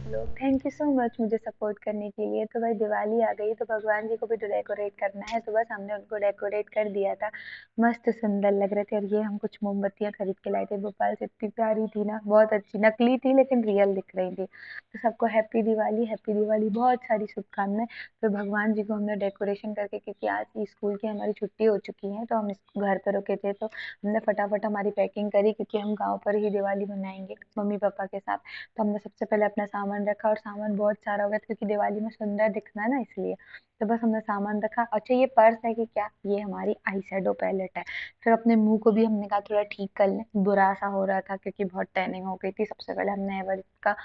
लोग। Thank you so much मुझे support करने के लिए। तो भाई दिवाली आ गई तो भगवान जी को भी तो डेकोरेट करना है, तो बस हमने उनको डेकोरेट कर दिया था। मस्त सुंदर लग रहे थे। और ये हम कुछ मोमबत्तियां खरीद के लाए थे भोपाल से, इतनी प्यारी थी ना, बहुत अच्छी, नकली थी लेकिन रियल दिख रही थी। तो सबको हैप्पी दिवाली, हैप्पी दिवाली, बहुत सारी शुभकामनाएं। फिर भगवान जी को हमने डेकोरेशन करके, क्योंकि आज स्कूल की हमारी छुट्टी हो चुकी है तो हम घर पे रुके थे, तो हमने फटाफट हमारी पैकिंग करी, क्योंकि हम गाँव पर ही दिवाली मनाएंगे मम्मी पापा के साथ। तो हमने सबसे पहले अपना सामान रखा, और सामान बहुत सारा हो गया था क्योंकि दिवाली में सुंदर दिखना है ना, इसलिए। तो बस हमने सामान रखा। अच्छा, ये पर्स है कि क्या? ये हमारी आई शेडो पैलेट है। फिर अपने मुंह को भी हमने कहा थोड़ा ठीक कर लें, बुरा सा हो रहा था क्योंकि बहुत टैनिंग हो गई थी। सबसे पहले हमने एवर का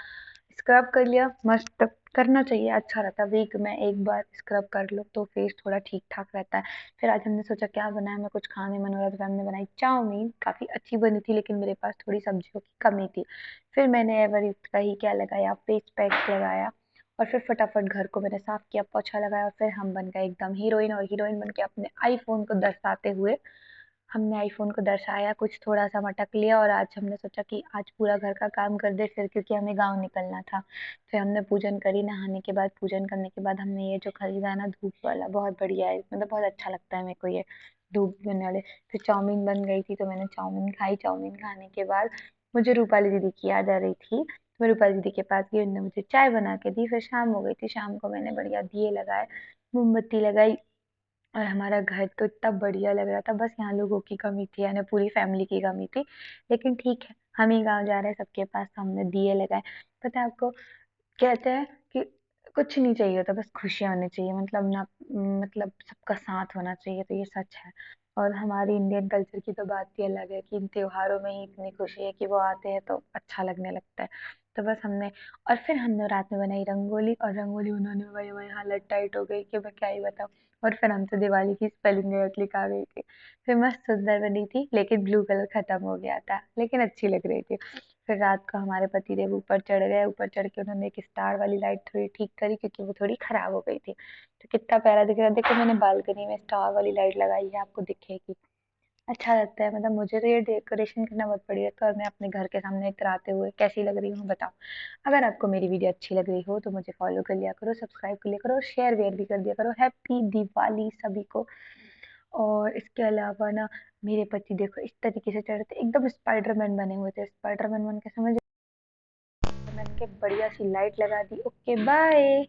स्क्रब कर लिया। मस्त करना चाहिए, अच्छा रहता है। वीक में एक बार स्क्रब कर लो तो फेस थोड़ा ठीक ठाक रहता है। फिर आज हमने सोचा क्या बनाए, हमें कुछ खाने मन हो रहा था, तो हमने बनाई चाउमीन। काफी अच्छी बनी थी लेकिन मेरे पास थोड़ी सब्जियों की कमी थी। फिर मैंने एवरयुक्त का ही क्या लगाया, फेस पैक लगाया। और फिर फटाफट घर को मैंने साफ किया, पोछा लगाया, और फिर हम बन गए एकदम हीरोइन। और हीरोइन बन के अपने आईफोन को दर्शाते हुए हमने आईफोन को दर्शाया, कुछ थोड़ा सा मटक लिया। और आज हमने सोचा कि आज पूरा घर का काम कर दे फिर, क्योंकि हमें गाँव निकलना था। फिर हमने पूजन करी। नहाने के बाद, पूजन करने के बाद, हमने ये जो खरीदा है ना धूप वाला, बहुत बढ़िया है, मतलब बहुत अच्छा लगता है मेरे को ये धूप बनने वाले। फिर चाउमीन बन गई थी तो मैंने चाउमीन खाई। चाउमीन खाने के बाद मुझे रूपाली दीदी की याद आ रही थी, तो मैं रूपाली दीदी के पास गई, उन्होंने मुझे चाय बना के दी। फिर शाम हो गई थी, शाम को मैंने बढ़िया दिए लगाए, मोमबत्ती लगाई। और हमारा घर तो इतना बढ़िया लग रहा था। बस यहाँ लोगों की कमी थी, यानी पूरी फैमिली की कमी थी। लेकिन ठीक है, हम ही गाँव जा रहे हैं सबके पास, तो हमने दिए लगाए। पता है आपको, कहते हैं कि कुछ नहीं चाहिए होता, बस खुशियाँ होनी चाहिए, मतलब ना, मतलब सबका साथ होना चाहिए, तो ये सच है। और हमारी इंडियन कल्चर की तो बात ही अलग है कि इन त्योहारों में ही इतनी खुशी है कि वो आते हैं तो अच्छा लगने लगता है। तो बस हमने, और फिर हमने रात में बनाई रंगोली, और रंगोली उन्होंने बनाई, हमारी हालत टाइट हो गई कि मैं क्या ही बताऊँ। और फिर हमसे दिवाली की स्पेलिंग गलत लिखा गई थी। फिर मस्त सुंदर बनी थी लेकिन ब्लू कलर खत्म हो गया था, लेकिन अच्छी लग रही थी। फिर रात को हमारे पतिदेव ऊपर चढ़ गए, ऊपर चढ़ के उन्होंने एक स्टार वाली लाइट थोड़ी ठीक करी क्योंकि वो थोड़ी खराब हो गई थी। तो कितना प्यारा दिख रहा है, देखो मैंने बालकनी में स्टार वाली लाइट लगाई है, आपको दिखेगी। अच्छा लगता है, मतलब मुझे तो ये डेकोरेशन करना बहुत बढ़िया लगता है। और मैं अपने घर के सामने इतराते हुए कैसी लग रही हूँ बताओ। अगर आपको मेरी वीडियो अच्छी लग रही हो तो मुझे फॉलो कर लिया करो, सब्सक्राइब कर लिया करो, और शेयर वेयर भी कर दिया करो। हैप्पी दिवाली सभी को। और इसके अलावा ना, मेरे पति देखो इस तरीके से चढ़े थे, एकदम स्पाइडरमैन बने हुए थे। स्पाइडरमैन बन के समझ, मैंने के बढ़िया सी लाइट लगा दी। Okay bye.